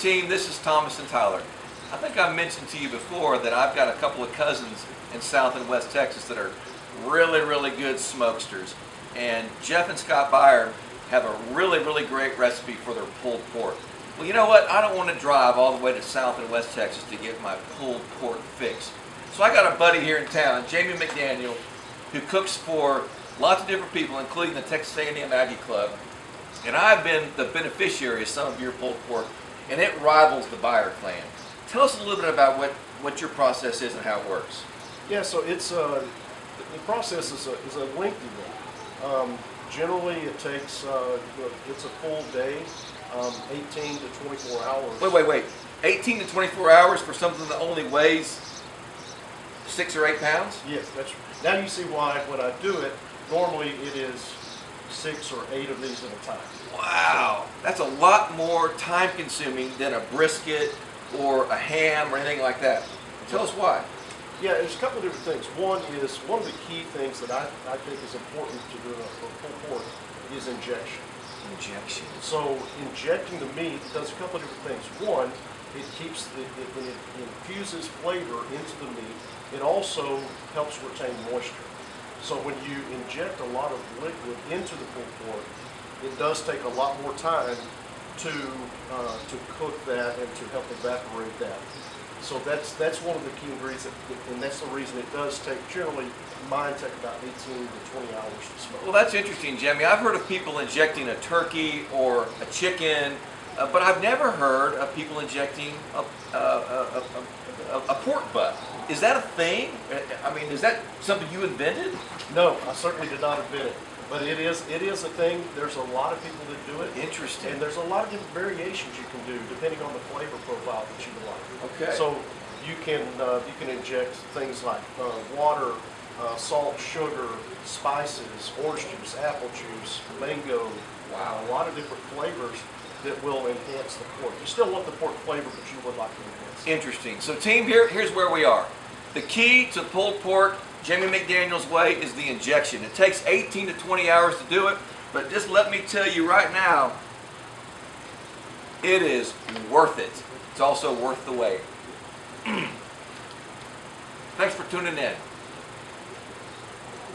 team, this is Thomas and Tyler. I think I mentioned to you before that I've got a couple of cousins in South and West Texas that are really, really good smokesters. And Jeff and Scott Beyer have a really, really great recipe for their pulled pork. Well, you know what? I don't want to drive all the way to South and West Texas to get my pulled pork fix. So I got a buddy here in town, Jamie McDaniel, who cooks for lots of different people, including the Texas A&M Aggie Club. And I've been the beneficiary of some of your pulled pork, and it rivals the Beyer clan. Tell us a little bit about what your process is and how it works. Yeah, so it's the process is a lengthy one. Generally, it takes it's a full day, 18 to 24 hours. Wait. 18 to 24 hours for something that only weighs 6 or 8 pounds? Yes, that's now you see why when I do it. Normally, it is 6 or 8 of these at a time. Wow, that's a lot more time-consuming than a brisket or a ham or anything like that. Tell us why. Yeah, there's a couple of different things. One of the key things that I think is important to do for pulled pork is injection. Injection. So injecting the meat does a couple of different things. One, it keeps it infuses flavor into the meat. It also helps retain moisture. So when you inject a lot of liquid into the pulled pork, it does take a lot more time to cook that and to help evaporate that. So that's one of the key ingredients, and that's the reason it does take, generally, mine take about 18 to 20 hours to smoke. Well, that's interesting, Jimmy. I've heard of people injecting a turkey or a chicken, but I've never heard of people injecting a pork butt. Is that a thing? I mean, is that something you invented? No, I certainly did not invent it, but it is a thing. There's a lot of people that do it. Interesting. And there's a lot of different variations you can do depending on the flavor profile that you like. Okay. So you can inject things like water, salt, sugar, spices, orange juice, apple juice, mango. Wow. A lot of different flavors that will enhance the pork. You still want the pork flavor, but you would like to enhance it. Interesting. So team, here's where we are. The key to pulled pork, Jamie McDaniel's way, is the injection. It takes 18 to 20 hours to do it, but just let me tell you right now, it is worth it. It's also worth the wait. Thanks for tuning in.